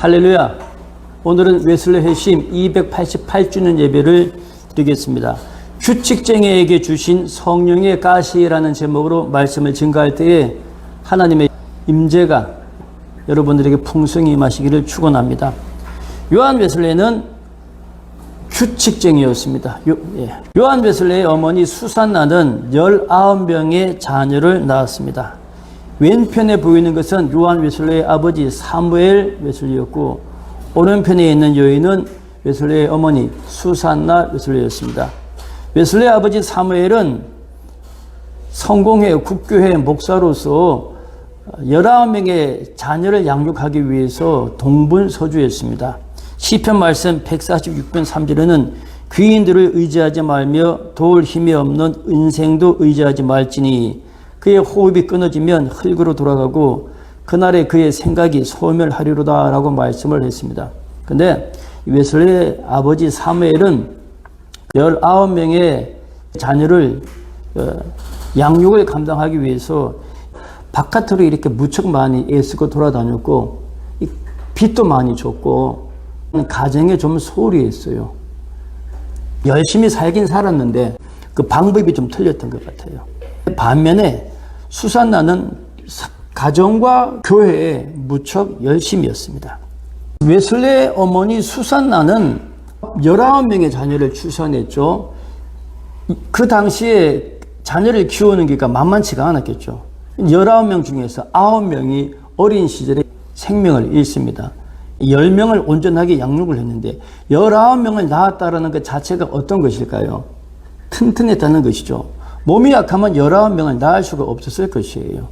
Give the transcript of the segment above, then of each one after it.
할렐루야. 오늘은 웨슬리 회심 288주년 예배를 드리겠습니다. 규칙쟁이에게 주신 성령의 가시라는 제목으로 말씀을 증거할 때에 하나님의 임재가 여러분들에게 풍성히 임하시기를 축원합니다. 요한 웨슬리는 규칙쟁이였습니다. 요한 웨슬리의 어머니 수산나는 19명의 자녀를 낳았습니다. 왼편에 보이는 것은 요한 웨슬리의 아버지 사무엘 웨슬리였고, 오른편에 있는 여인은 웨슬리의 어머니 수산나 웨슬리였습니다. 웨슬리의 아버지 사무엘은 성공회 국교회 목사로서 19명의 자녀를 양육하기 위해서 동분서주였습니다. 시편 말씀 146편 3절에는 귀인들을 의지하지 말며 도울 힘이 없는 은생도 의지하지 말지니 그의 호흡이 끊어지면 흙으로 돌아가고 그날에 그의 생각이 소멸하리로다 라고 말씀을 했습니다. 근데 웨슬리의 아버지 사무엘은 19명의 자녀를 양육을 감당하기 위해서 바깥으로 이렇게 무척 많이 애쓰고 돌아다녔고, 빚도 많이 줬고, 가정에 좀 소홀히 했어요. 열심히 살긴 살았는데 그 방법이 좀 틀렸던 것 같아요. 반면에 수산나는 가정과 교회에 무척 열심이었습니다. 웨슬리의 어머니 수산나는 19명의 자녀를 출산했죠. 그 당시에 자녀를 키우는 게 만만치가 않았겠죠. 19명 중에서 9명이 어린 시절에 생명을 잃습니다. 10명을 온전하게 양육을 했는데 19명을 낳았다는 것 자체가 어떤 것일까요? 튼튼했다는 것이죠. 몸이 약하면 19명을 낳을 수가 없었을 것이에요.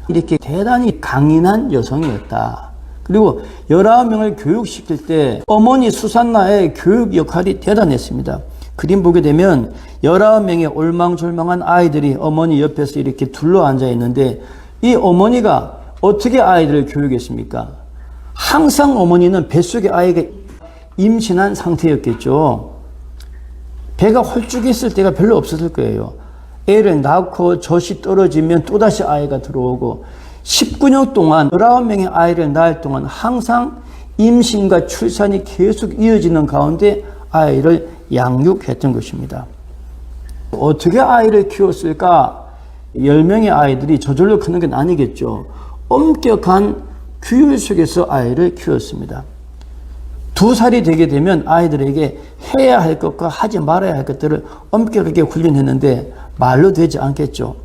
이렇게 대단히 강인한 여성이었다. 그리고 19명을 교육시킬 때 어머니 수산나의 교육 역할이 대단했습니다. 그림 보게 되면 19명의 올망졸망한 아이들이 어머니 옆에서 이렇게 둘러앉아 있는데, 이 어머니가 어떻게 아이들을 교육했습니까? 항상 어머니는 뱃속에 아이가 임신한 상태였겠죠. 배가 홀쭉했을 때가 별로 없었을 거예요. 애를 낳고 젖이 떨어지면 또다시 아이가 들어오고, 19년 동안 19명의 아이를 낳을 동안 항상 임신과 출산이 계속 이어지는 가운데 아이를 양육했던 것입니다. 어떻게 아이를 키웠을까? 10명의 아이들이 저절로 크는 건 아니겠죠. 엄격한 규율 속에서 아이를 키웠습니다. 2살이 되게 되면 아이들에게 해야 할 것과 하지 말아야 할 것들을 엄격하게 훈련했는데 말로 되지 않겠죠.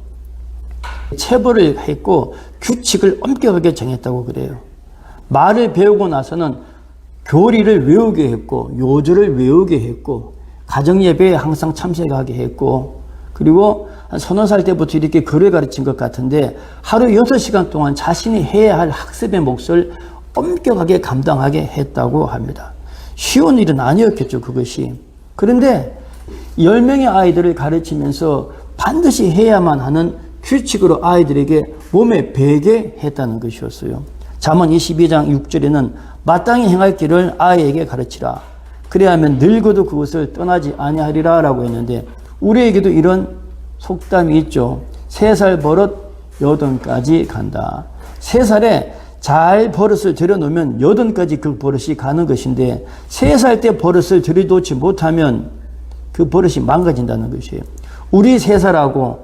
체벌을 했고 규칙을 엄격하게 정했다고 그래요. 말을 배우고 나서는 교리를 외우게 했고 요절을 외우게 했고 가정예배에 항상 참석하게 했고, 그리고 한 30살 때부터 이렇게 글을 가르친 것 같은데 하루 6시간 동안 자신이 해야 할 학습의 몫을 엄격하게 감당하게 했다고 합니다. 쉬운 일은 아니었겠죠, 그것이. 그런데 10명의 아이들을 가르치면서 반드시 해야만 하는 규칙으로 아이들에게 몸에 배게 했다는 것이었어요. 잠언 22장 6절에는 마땅히 행할 길을 아이에게 가르치라. 그래야면 늙어도 그것을 떠나지 아니하리라 라고 했는데, 우리에게도 이런 속담이 있죠. 3살 버릇 여든까지 간다. 3살에 잘 버릇을 들여놓으면 8까지 그 버릇이 가는 것인데, 3살 때 버릇을 들여놓지 못하면 그 버릇이 망가진다는 것이에요. 우리 3살하고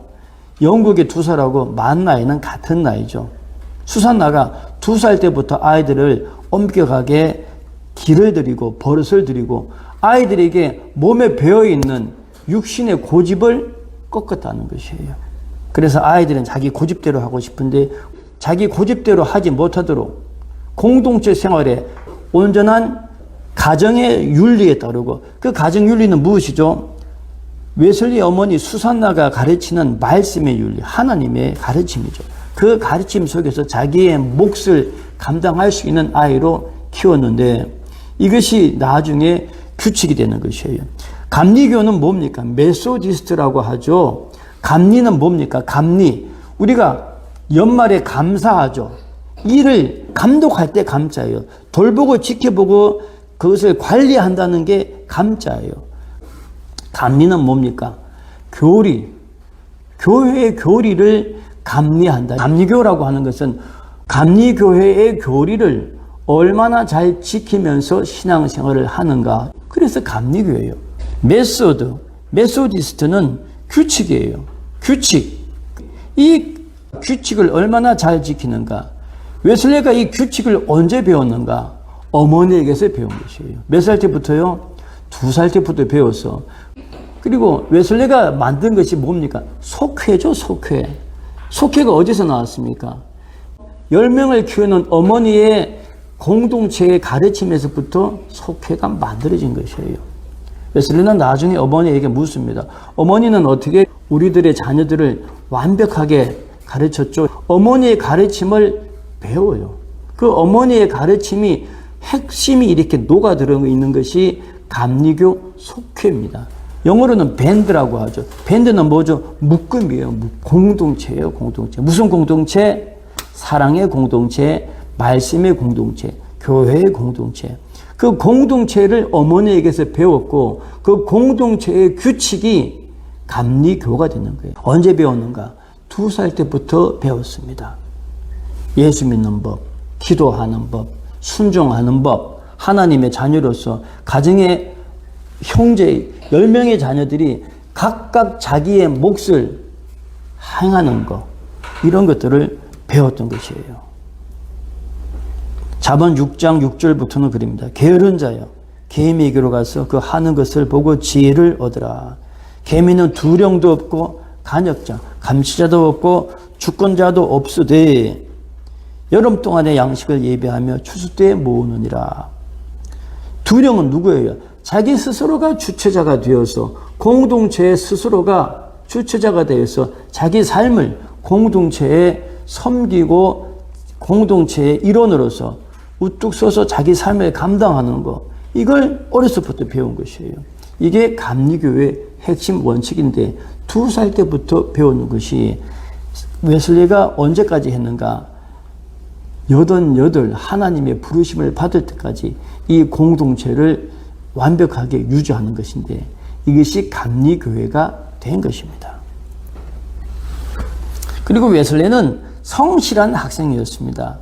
영국의 2살하고 만 나이는 같은 나이죠. 수산나가 2살 때부터 아이들을 엄격하게 길을 들이고 버릇을 들이고 아이들에게 몸에 배어있는 육신의 고집을 꺾었다는 것이에요. 그래서 아이들은 자기 고집대로 하고 싶은데 자기 고집대로 하지 못하도록 공동체 생활에 온전한 가정의 윤리에 따르고, 그 가정 윤리는 무엇이죠? 웨슬리 어머니 수산나가 가르치는 말씀의 윤리, 하나님의 가르침이죠. 그 가르침 속에서 자기의 몫을 감당할 수 있는 아이로 키웠는데 이것이 나중에 규칙이 되는 것이에요. 감리교는 뭡니까? 메소디스트라고 하죠. 감리는 뭡니까? 감리. 우리가 연말에 감사하죠. 일을 감독할 때 감자예요. 돌보고 지켜보고 그것을 관리한다는 게 감자예요. 감리는 뭡니까? 교리. 교회의 교리를 감리한다. 감리교라고 하는 것은 감리교회의 교리를 얼마나 잘 지키면서 신앙생활을 하는가. 그래서 감리교예요. 메소디스트는 규칙이에요. 규칙. 이 규칙을 얼마나 잘 지키는가. 웨슬레가 이 규칙을 언제 배웠는가? 어머니에게서 배운 것이에요. 몇 살 때부터요? 2살 때부터 배웠어. 그리고 웨슬레가 만든 것이 뭡니까? 속회죠, 속회. 속회가 어디서 나왔습니까? 10명을 키우는 어머니의 공동체의 가르침에서부터 속회가 만들어진 것이에요. 웨슬레는 나중에 어머니에게 묻습니다. 어머니는 어떻게 우리들의 자녀들을 완벽하게 가르쳤죠? 어머니의 가르침을 배워요. 그 어머니의 가르침이 핵심이 이렇게 녹아들어 있는 것이 감리교 속회입니다. 영어로는 밴드라고 하죠. 밴드는 뭐죠? 묶음이에요. 공동체예요, 공동체. 무슨 공동체? 사랑의 공동체, 말씀의 공동체, 교회의 공동체. 그 공동체를 어머니에게서 배웠고 그 공동체의 규칙이 감리교가 되는 거예요. 언제 배웠는가? 2살 때부터 배웠습니다. 예수 믿는 법, 기도하는 법, 순종하는 법, 하나님의 자녀로서 가정의 형제 10명의 자녀들이 각각 자기의 몫을 행하는 것, 이런 것들을 배웠던 것이에요. 잠언 6장 6절부터는 그럽니다. 게으른 자여 개미에게로 가서 그 하는 것을 보고 지혜를 얻으라. 개미는 두령도 없고 간역자, 감시자도 없고 주권자도 없으되 여름 동안의 양식을 예배하며 추수 때에 모으느니라. 두령은 누구예요? 자기 스스로가 주체자가 되어서 공동체의 스스로가 주체자가 되어서 자기 삶을 공동체에 섬기고 공동체의 일원으로서 우뚝 서서 자기 삶을 감당하는 것, 이걸 어려서부터 배운 것이에요. 이게 감리교의 핵심 원칙인데 2살 때부터 배우는 것이 웨슬리가 언제까지 했는가? 88 하나님의 부르심을 받을 때까지 이 공동체를 완벽하게 유지하는 것인데 이것이 감리교회가 된 것입니다. 그리고 웨슬리는 성실한 학생이었습니다.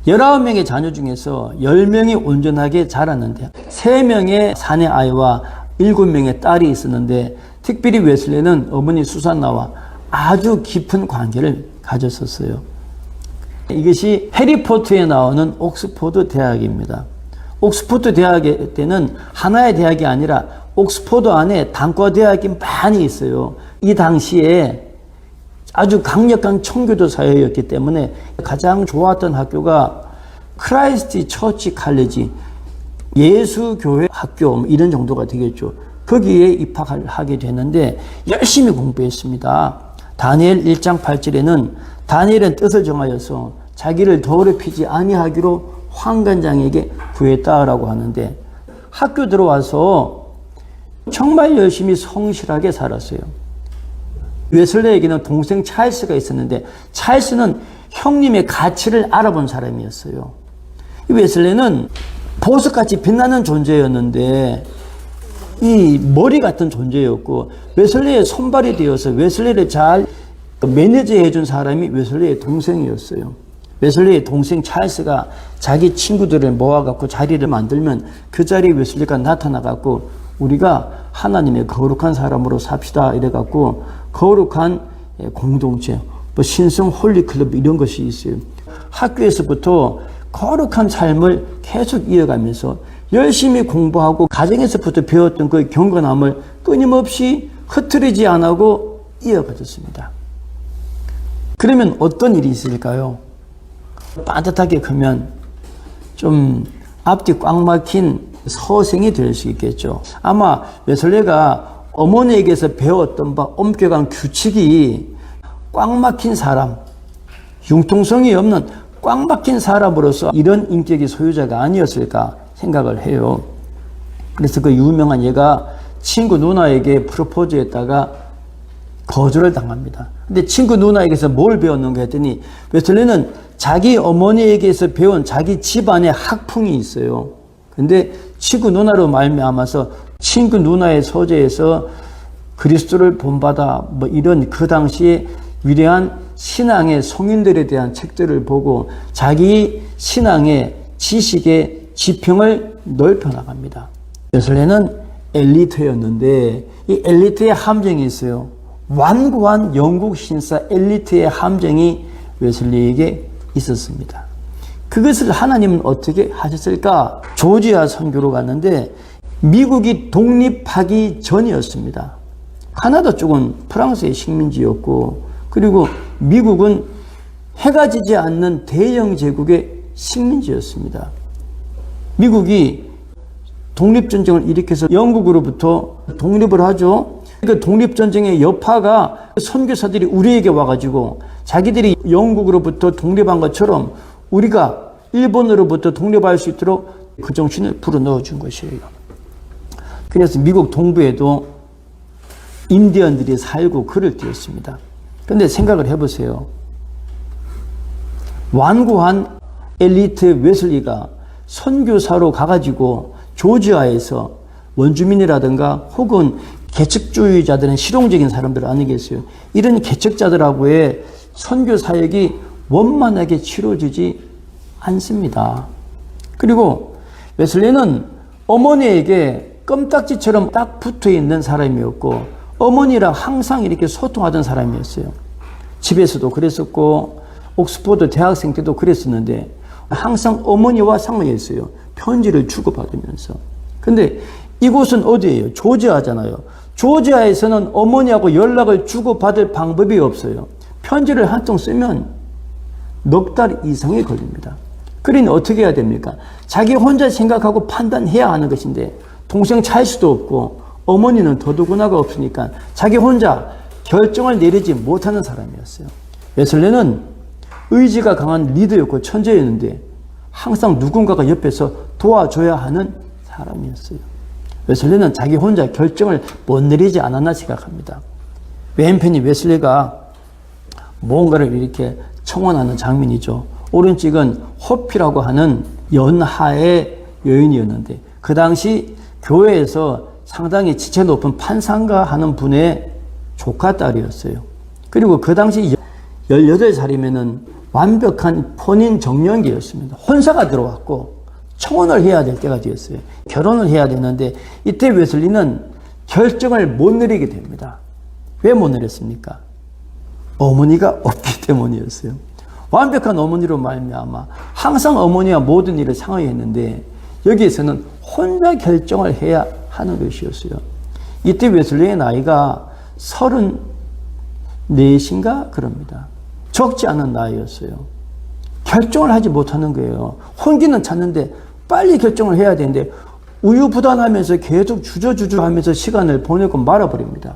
19명의 자녀 중에서 10명이 온전하게 자랐는데 3명의 사내 아이와 7명의 딸이 있었는데 특별히 웨슬리는 어머니 수산나와 아주 깊은 관계를 가졌었어요. 이것이 해리포터에 나오는 옥스포드 대학입니다. 옥스포드 대학 때는 하나의 대학이 아니라 옥스포드 안에 단과 대학이 많이 있어요. 이 당시에 아주 강력한 청교도 사회였기 때문에 가장 좋았던 학교가 크라이스트 처치 칼리지, 예수교회 학교 이런 정도가 되겠죠. 거기에 입학을 하게 되는데 열심히 공부했습니다. 다니엘 1장 8절에는 다니엘은 뜻을 정하여서 자기를 더럽히지 아니하기로 환관장에게 구했다라고 하는데 학교 들어와서 정말 열심히 성실하게 살았어요. 웨슬레에게는 동생 찰스가 있었는데 찰스는 형님의 가치를 알아본 사람이었어요. 웨슬레는 보석같이 빛나는 존재였는데 이 머리 같은 존재였고 웨슬레의 손발이 되어서 웨슬레를 잘 매니저해 준 사람이 웨슬레의 동생이었어요. 웨슬레의 동생 찰스가 자기 친구들을 모아갖고 자리를 만들면 그 자리에 웨슬레가 나타나갖고 우리가 하나님의 거룩한 사람으로 삽시다 이래갖고 거룩한 공동체, 뭐 신성 홀리클럽 이런 것이 있어요. 학교에서부터 거룩한 삶을 계속 이어가면서 열심히 공부하고 가정에서부터 배웠던 그 경건함을 끊임없이 흐트리지 않고 이어가졌습니다. 그러면 어떤 일이 있을까요? 빠듯하게 크면 좀 앞뒤 꽉 막힌 서생이 될 수 있겠죠. 아마 웨슬레가 어머니에게서 배웠던 바 엄격한 규칙이 꽉 막힌 사람, 융통성이 없는 꽉 막힌 사람으로서 이런 인격의 소유자가 아니었을까 생각을 해요. 그래서 그 유명한 예가 친구 누나에게 프로포즈했다가 거절을 당합니다. 근데 친구 누나에게서 뭘 배웠는가 했더니 웨슬레는 자기 어머니에게서 배운 자기 집안의 학풍이 있어요. 근데 친구 누나로 말미암아서 친구 누나의 소재에서 그리스도를 본받아 뭐 이런 그 당시에 위대한 신앙의 성인들에 대한 책들을 보고 자기 신앙의 지식의 지평을 넓혀 나갑니다. 웨슬레는 엘리트였는데 이 엘리트의 함정이 있어요. 완고한 영국 신사 엘리트의 함정이 웨슬리에게 있었습니다. 그것을 하나님은 어떻게 하셨을까? 조지아 선교로 갔는데 미국이 독립하기 전이었습니다. 카나다 쪽은 프랑스의 식민지였고, 그리고 미국은 해가 지지 않는 대영 제국의 식민지였습니다. 미국이 독립전쟁을 일으켜서 영국으로부터 독립을 하죠. 그 독립전쟁의 여파가 선교사들이 우리에게 와가지고 자기들이 영국으로부터 독립한 것처럼 우리가 일본으로부터 독립할 수 있도록 그 정신을 불어넣어 준 것이에요. 그래서 미국 동부에도 인디언들이 살고 글을 띄웠습니다. 그런데 생각을 해보세요. 완고한 엘리트 웨슬리가 선교사로 가가지고 조지아에서 원주민이라든가 혹은 개척주의자들은 실용적인 사람들 아니겠어요? 이런 개척자들하고의 선교 사역이 원만하게 치러지지 않습니다. 그리고 웨슬리는 어머니에게 껌딱지처럼 딱 붙어 있는 사람이었고, 어머니랑 항상 이렇게 소통하던 사람이었어요. 집에서도 그랬었고, 옥스퍼드 대학생 때도 그랬었는데, 항상 어머니와 상의했어요. 편지를 주고받으면서. 근데 이곳은 어디예요? 조지아잖아요. 조지아에서는 어머니하고 연락을 주고받을 방법이 없어요. 편지를 한 통 쓰면 넉 달 이상이 걸립니다. 그러니 어떻게 해야 됩니까? 자기 혼자 생각하고 판단해야 하는 것인데 동생 찰 수도 없고 어머니는 더더구나가 없으니까 자기 혼자 결정을 내리지 못하는 사람이었어요. 웨슬리는 의지가 강한 리더였고 천재였는데 항상 누군가가 옆에서 도와줘야 하는 사람이었어요. 웨슬리는 자기 혼자 결정을 못 내리지 않았나 생각합니다. 왼편이 웨슬리가 뭔가를 이렇게 청원하는 장면이죠. 오른쪽은 호피라고 하는 연하의 여인이었는데 그 당시 교회에서 상당히 지체 높은 판상가 하는 분의 조카 딸이었어요. 그리고 그 당시 18살이면은 완벽한 혼인 정년기였습니다. 혼사가 들어왔고 청혼을 해야 될 때가 되었어요. 결혼을 해야 되는데 이때 웨슬리는 결정을 못 내리게 됩니다. 왜 못 내렸습니까? 어머니가 없기 때문이었어요. 완벽한 어머니로 말미암아 항상 어머니와 모든 일을 상의했는데 여기에서는 혼자 결정을 해야 하는 것이었어요. 이때 웨슬리의 나이가 34인가 그럽니다. 적지 않은 나이였어요. 결정을 하지 못하는 거예요. 혼기는 찼는데 빨리 결정을 해야 되는데 우유부단하면서 계속 주저주저하면서 시간을 보내고 말아버립니다.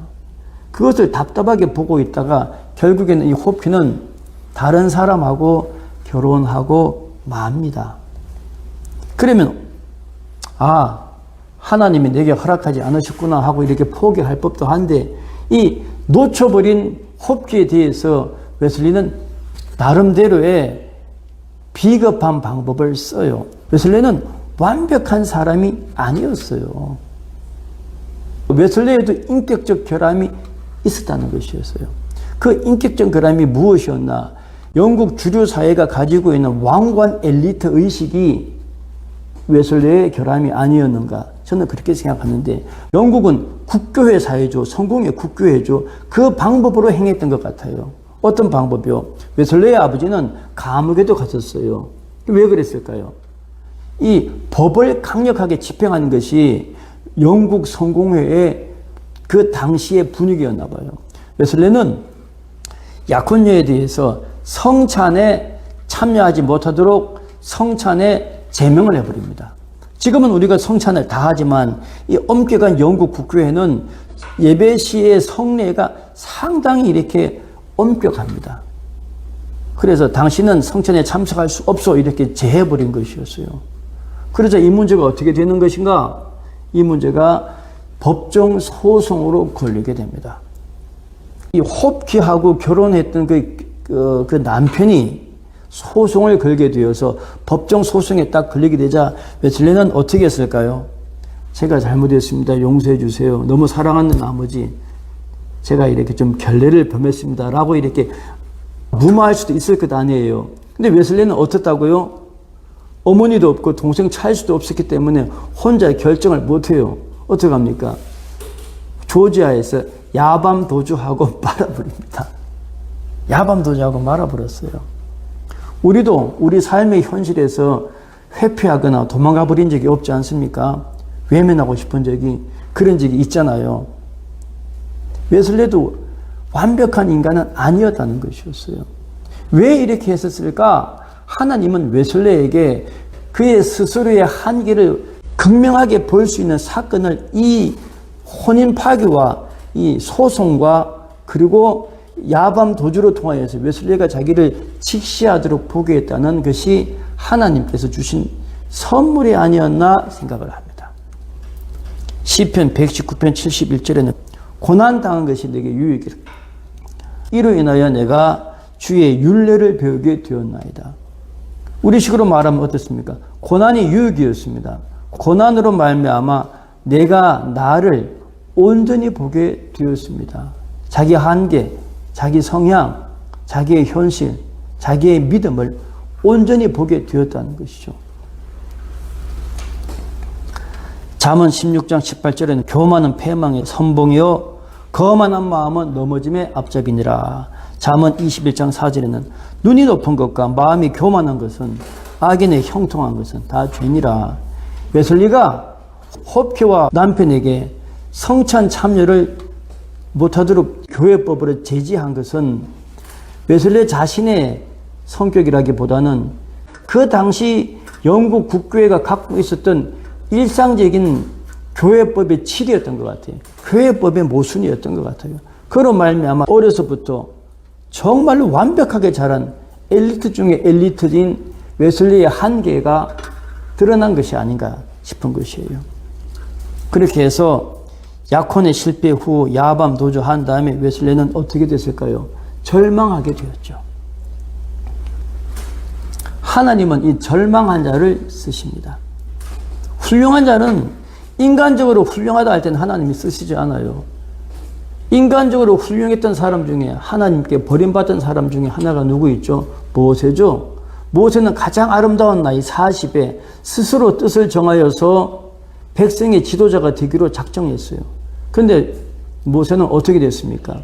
그것을 답답하게 보고 있다가 결국에는 이 호피는 다른 사람하고 결혼하고 맙니다. 그러면 하나님이 내게 허락하지 않으셨구나 하고 이렇게 포기할 법도 한데 이 놓쳐버린 호피에 대해서 웨슬리는 나름대로의 비겁한 방법을 써요. 웨슬리는 완벽한 사람이 아니었어요. 웨슬리에도 인격적 결함이 있었다는 것이었어요. 그 인격적 결함이 무엇이었나? 영국 주류 사회가 가지고 있는 왕관 엘리트 의식이 웨슬리의 결함이 아니었는가? 저는 그렇게 생각하는데 영국은 국교회 사회죠. 성공의 국교회죠. 그 방법으로 행했던 것 같아요. 어떤 방법이요? 웨슬리의 아버지는 감옥에도 갔었어요. 왜 그랬을까요? 이 법을 강력하게 집행하는 것이 영국 성공회의 그 당시의 분위기였나 봐요. 웨슬리는 약혼녀에 대해서 성찬에 참여하지 못하도록 성찬에 제명을 해버립니다. 지금은 우리가 성찬을 다 하지만 이 엄격한 영국 국교회는 예배 시의 성례가 상당히 이렇게 엄격합니다. 그래서 당신은 성찬에 참석할 수 없어 이렇게 제해버린 것이었어요. 그러자 이 문제가 어떻게 되는 것인가? 이 문제가 법정 소송으로 걸리게 됩니다. 이 호피하고 결혼했던 그 남편이 소송을 걸게 되어서 법정 소송에 딱 걸리게 되자 웨슬리는 어떻게 했을까요? 제가 잘못했습니다. 용서해 주세요. 너무 사랑하는 나머지 제가 이렇게 좀 결례를 범했습니다. 라고 이렇게 무마할 수도 있을 것 아니에요. 근데 웨슬리는 어떻다고요? 어머니도 없고 동생 찰수도 없었기 때문에 혼자 결정을 못해요. 어떡합니까? 조지아에서 야밤 도주하고 말아버립니다. 야밤 도주하고 말아버렸어요. 우리도 우리 삶의 현실에서 회피하거나 도망가 버린 적이 없지 않습니까? 외면하고 싶은 적이, 그런 적이 있잖아요. 웨슬레도 완벽한 인간은 아니었다는 것이었어요. 왜 이렇게 했었을까? 하나님은 웨슬레에게 그의 스스로의 한계를 극명하게 볼 수 있는 사건을, 이 혼인 파기와 이 소송과 그리고 야밤 도주로 통하여서 웨슬레가 자기를 직시하도록 보게 했다는 것이 하나님께서 주신 선물이 아니었나 생각을 합니다. 시편 119편 71절에는 고난당한 것이 내게 유익이라. 이로 인하여 내가 주의 율례를 배우게 되었나이다. 우리식으로 말하면 어떻습니까? 고난이 유익이었습니다. 고난으로 말미암아 내가 나를 온전히 보게 되었습니다. 자기 한계, 자기 성향, 자기의 현실, 자기의 믿음을 온전히 보게 되었다는 것이죠. 잠언 16장 18절에는 교만은 패망의 선봉이요 거만한 마음은 넘어짐의 앞잡이니라. 잠언 21장 4절에는 눈이 높은 것과 마음이 교만한 것은, 악인의 형통한 것은 다 죄니라. 웨슬리가 홉케와 남편에게 성찬 참여를 못하도록 교회법으로 제지한 것은 웨슬리 자신의 성격이라기보다는 그 당시 영국 국교회가 갖고 있었던 일상적인 교회법의 치리였던 것 같아요. 교회법의 모순이었던 것 같아요. 그로 말미암아 어려서부터 정말로 완벽하게 자란 엘리트 중에 엘리트인 웨슬리의 한계가 드러난 것이 아닌가 싶은 것이에요. 그렇게 해서 약혼의 실패 후 야밤 도주한 다음에 웨슬리는 어떻게 됐을까요? 절망하게 되었죠. 하나님은 이 절망한 자를 쓰십니다. 훌륭한 자는 인간적으로 훌륭하다 할 때는 하나님이 쓰시지 않아요. 인간적으로 훌륭했던 사람 중에 하나님께 버림받은 사람 중에 하나가 누구 있죠? 모세죠. 모세는 가장 아름다운 나이 40에 스스로 뜻을 정하여서 백성의 지도자가 되기로 작정했어요. 그런데 모세는 어떻게 됐습니까?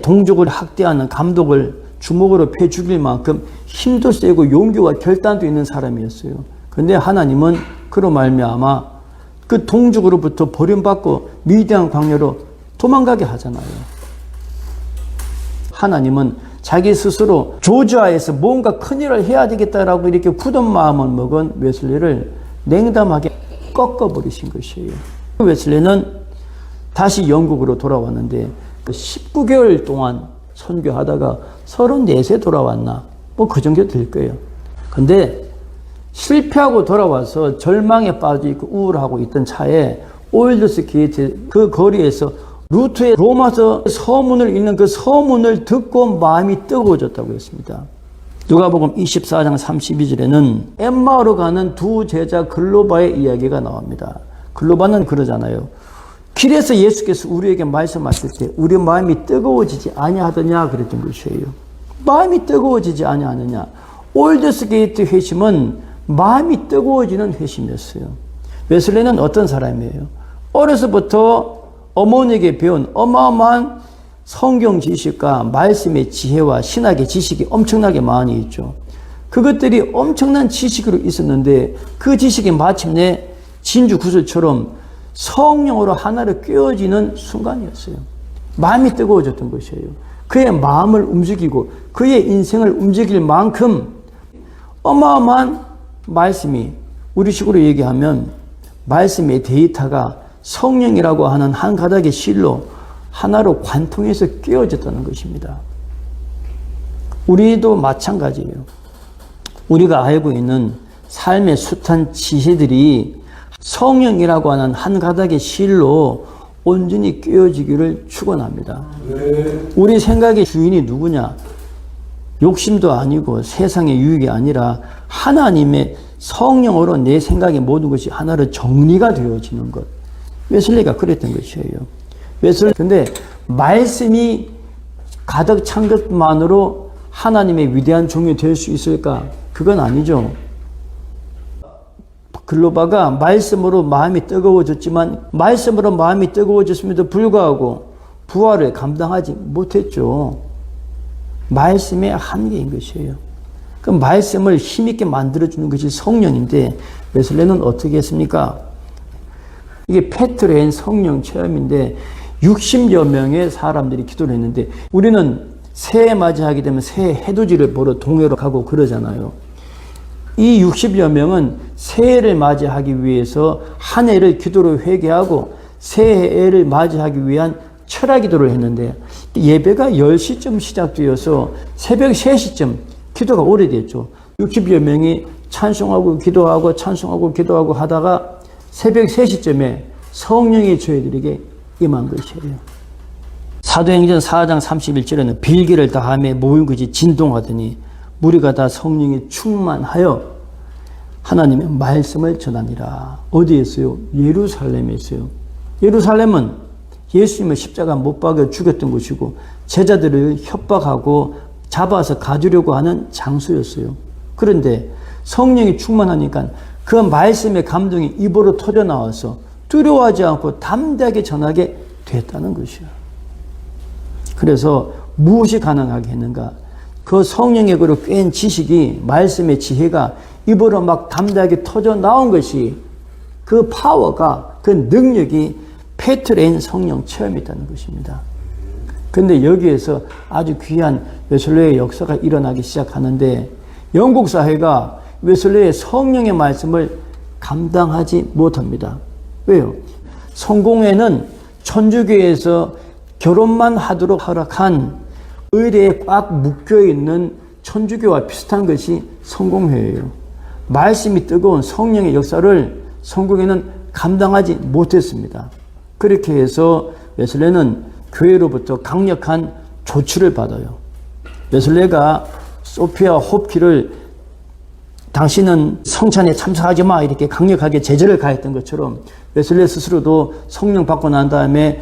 동족을 학대하는 감독을 주먹으로 패 죽일 만큼 힘도 세고 용기와 결단도 있는 사람이었어요. 그런데 하나님은 그로 말미암아 그 동족으로부터 버림받고 미디안 광야로 도망가게 하잖아요. 하나님은 자기 스스로 조지아에서 뭔가 큰일을 해야 되겠다라고 이렇게 굳은 마음을 먹은 웨슬리를 냉담하게 꺾어버리신 것이에요. 웨슬리는 다시 영국으로 돌아왔는데 19개월 동안 선교하다가 34세 돌아왔나? 뭐 그 정도 될 거예요. 근데 실패하고 돌아와서 절망에 빠져 있고 우울하고 있던 차에 오일드스 게이트 그 거리에서 루트의 로마서 서문을 읽는 그 서문을 듣고 마음이 뜨거워졌다고 했습니다. 누가복음 24장 32절에는 엠마오로 가는 두 제자 글로바의 이야기가 나옵니다. 글로바는 그러잖아요. 길에서 예수께서 우리에게 말씀하실 때 우리 마음이 뜨거워지지 아니하더냐 그랬던 것이에요. 마음이 뜨거워지지 아니하느냐. 오일드스 게이트 회심은 마음이 뜨거워지는 회심이었어요. 웨슬리는 어떤 사람이에요? 어려서부터 어머니에게 배운 어마어마한 성경 지식과 말씀의 지혜와 신학의 지식이 엄청나게 많이 있죠. 그것들이 엄청난 지식으로 있었는데 그 지식이 마침내 진주 구슬처럼 성령으로 하나로 꿰어지는 순간이었어요. 마음이 뜨거워졌던 것이에요. 그의 마음을 움직이고 그의 인생을 움직일 만큼 어마어마한 말씀이, 우리식으로 얘기하면 말씀의 데이터가 성령이라고 하는 한 가닥의 실로 하나로 관통해서 끼워졌다는 것입니다. 우리도 마찬가지예요. 우리가 알고 있는 삶의 숱한 지혜들이 성령이라고 하는 한 가닥의 실로 온전히 끼워지기를 축원합니다. 우리 생각의 주인이 누구냐? 욕심도 아니고 세상의 유익이 아니라 하나님의 성령으로 내 생각의 모든 것이 하나로 정리가 되어지는 것. 웨슬리가 그랬던 것이에요. 웨슬리, 근데 말씀이 가득 찬 것만으로 하나님의 위대한 종이 될 수 있을까? 그건 아니죠. 글로바가 말씀으로 마음이 뜨거워졌지만 말씀으로 마음이 뜨거워졌음에도 불구하고 부활을 감당하지 못했죠. 말씀의 한계인 것이에요. 그 말씀을 힘있게 만들어주는 것이 성령인데 웨슬레는 어떻게 했습니까? 이게 페트레인 성령 체험인데 60여 명의 사람들이 기도를 했는데 우리는 새해 맞이하게 되면 새해 해돋이를 보러 동해로 가고 그러잖아요. 이 60여 명은 새해를 맞이하기 위해서 한 해를 기도로 회개하고 새해를 맞이하기 위한 철학 기도를 했는데 예배가 10시쯤 시작되어서 새벽 3시쯤 기도가 오래됐죠. 60여 명이 찬송하고 기도하고 찬송하고 기도하고 하다가 새벽 3시쯤에 성령이 저희들에게 임한 것이에요. 사도행전 4장 31절에는 빌기를 다하며 모인 것이 진동하더니 무리가 다 성령이 충만하여 하나님의 말씀을 전하니라. 어디에 있어요? 예루살렘에 있어요. 예루살렘은 예수님을 십자가 못 박여 죽였던 곳이고 제자들을 협박하고 잡아서 가두려고 하는 장소였어요. 그런데 성령이 충만하니까 그 말씀의 감동이 입으로 터져 나와서 두려워하지 않고 담대하게 전하게 됐다는 것이요. 그래서 무엇이 가능하게 했는가? 그 성령의 그로 꿰인 지식이 말씀의 지혜가 입으로 막 담대하게 터져 나온 것이 그 파워가 그 능력이 페트레인 성령 체험이었다는 것입니다. 그런데 여기에서 아주 귀한 웨슬레의 역사가 일어나기 시작하는데 영국 사회가 웨슬레의 성령의 말씀을 감당하지 못합니다. 왜요? 성공회는 천주교에서 결혼만 하도록 허락한 의례에 꽉 묶여있는 천주교와 비슷한 것이 성공회예요. 말씀이 뜨거운 성령의 역사를 성공회는 감당하지 못했습니다. 그렇게 해서 웨슬레는 교회로부터 강력한 조치를 받아요. 웨슬레가 소피아 홉키를 당신은 성찬에 참석하지 마 이렇게 강력하게 제재를 가했던 것처럼 웨슬레 스스로도 성령 받고 난 다음에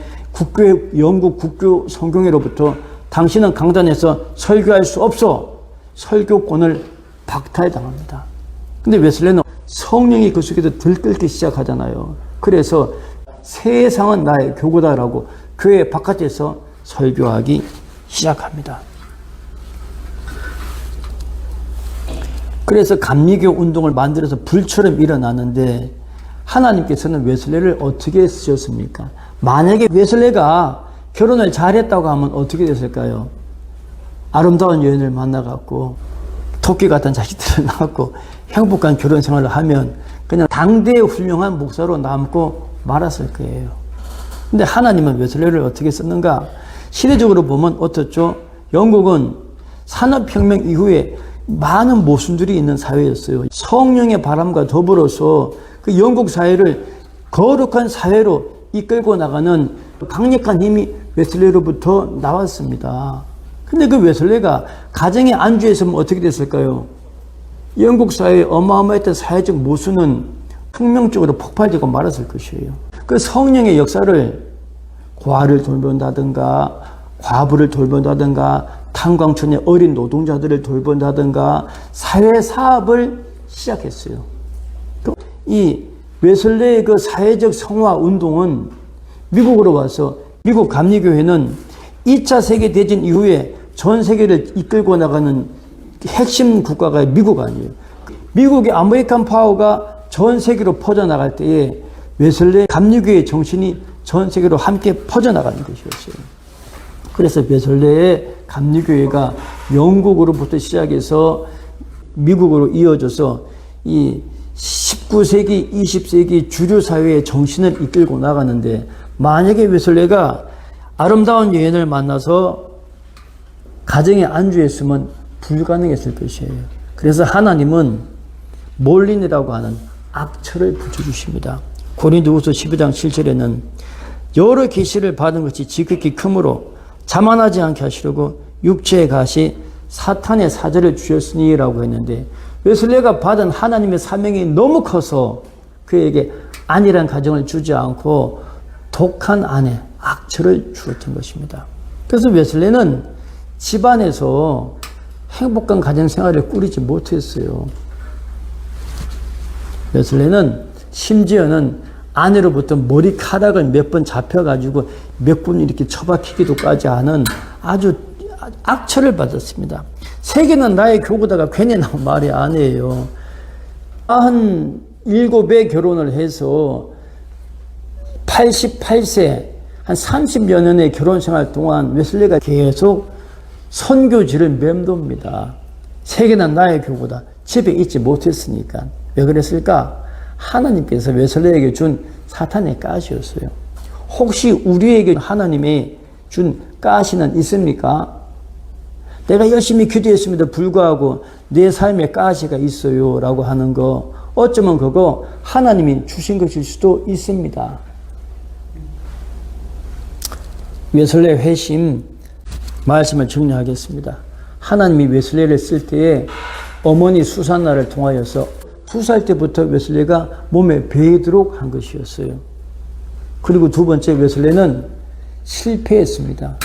영국 국교 성경회로부터 당신은 강단에서 설교할 수 없어 설교권을 박탈당합니다. 근데 웨슬레는 성령이 그 속에서 들끓기 시작하잖아요. 그래서 세상은 나의 교구다라고 교회 바깥에서 설교하기 시작합니다. 그래서 감리교 운동을 만들어서 불처럼 일어나는데 하나님께서는 웨슬레를 어떻게 쓰셨습니까? 만약에 웨슬레가 결혼을 잘했다고 하면 어떻게 됐을까요? 아름다운 여인을 만나갖고 토끼 같은 자식들을 낳았고 행복한 결혼 생활을 하면 그냥 당대의 훌륭한 목사로 남고 말았을 거예요. 근데 하나님은 웨슬레를 어떻게 썼는가? 시대적으로 보면 어떻죠? 영국은 산업혁명 이후에 많은 모순들이 있는 사회였어요. 성령의 바람과 더불어서 그 영국 사회를 거룩한 사회로 이끌고 나가는 강력한 힘이 웨슬레로부터 나왔습니다. 근데 그 웨슬레가 가정에 안주했으면 어떻게 됐을까요? 영국 사회의 어마어마했던 사회적 모순은 혁명적으로 폭발되고 말았을 것이에요. 그 성령의 역사를 고아를 돌본다든가 과부를 돌본다든가 탄광촌의 어린 노동자들을 돌본다든가 사회 사업을 시작했어요. 이 웨슬레의 그 사회적 성화 운동은 미국으로 와서 미국 감리교회는 2차 세계대전 이후에 전 세계를 이끌고 나가는 핵심 국가가 미국 아니에요. 미국의 아메리칸 파워가 전 세계로 퍼져나갈 때에 웨슬레 감리교회의 정신이 전 세계로 함께 퍼져나가는 것이었어요. 그래서 웨슬레의 감리교회가 영국으로부터 시작해서 미국으로 이어져서 이 19세기, 20세기 주류 사회의 정신을 이끌고 나가는데 만약에 웨슬레가 아름다운 여인을 만나서 가정에 안주했으면 불가능했을 것이에요. 그래서 하나님은 몰린이라고 하는 악처를 붙여주십니다. 고린도후서 12장 7절에는 여러 계시를 받은 것이 지극히 크므로 자만하지 않게 하시려고 육체의 가시 사탄의 사자를 주셨으니 라고 했는데 웨슬레가 받은 하나님의 사명이 너무 커서 그에게 안일한 가정을 주지 않고 독한 아내, 악처를 주었던 것입니다. 그래서 웨슬레는 집안에서 행복한 가정 생활을 꾸리지 못했어요. 웨슬레는 심지어는 아내로부터 머리카락을 몇 번 잡혀가지고 몇 분 이렇게 처박히기도까지 하는 아주 악처를 받았습니다. 세계는 나의 교구다가 괜히 나온 말이 아니에요. 47에 결혼을 해서 88세 한 30여 년의 결혼 생활 동안 웨슬레가 계속 선교지를 맴돕니다. 세계는 나의 교구다. 집에 있지 못했으니까. 왜 그랬을까? 하나님께서 웨슬레에게 준 사탄의 가시였어요. 혹시 우리에게 하나님이 준 가시는 있습니까? 내가 열심히 기도했음에도 불구하고 내 삶에 가시가 있어요 라고 하는 거, 어쩌면 그거 하나님이 주신 것일 수도 있습니다. 웨슬레 회심 말씀을 정리하겠습니다. 하나님이 웨슬레를 쓸 때에 어머니 수산나를 통하여서 2살 때부터 웨슬레가 몸에 배이도록 한 것이었어요. 그리고 두 번째, 웨슬레는 실패했습니다.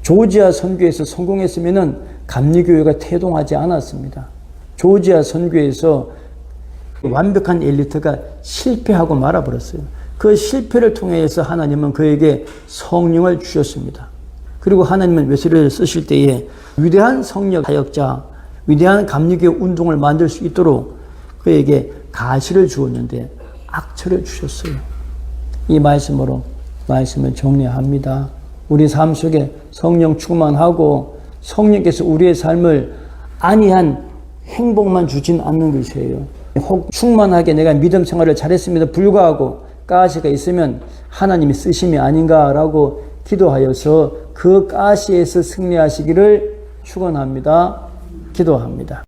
조지아 선교에서 성공했으면 감리교회가 태동하지 않았습니다. 조지아 선교에서 완벽한 엘리트가 실패하고 말아버렸어요. 그 실패를 통해서 하나님은 그에게 성령을 주셨습니다. 그리고 하나님은 웨슬레를 쓰실 때에 위대한 성령 사역자, 위대한 감리교회 운동을 만들 수 있도록 그에게 가시를 주었는데 악처를 주셨어요. 이 말씀으로 말씀을 정리합니다. 우리 삶 속에 성령 충만하고 성령께서 우리의 삶을 안이한 행복만 주진 않는 것이에요. 혹 충만하게 내가 믿음 생활을 잘했음에도 불구하고 가시가 있으면 하나님이 쓰심이 아닌가라고 기도하여서 그 가시에서 승리하시기를 축원합니다. 기도합니다.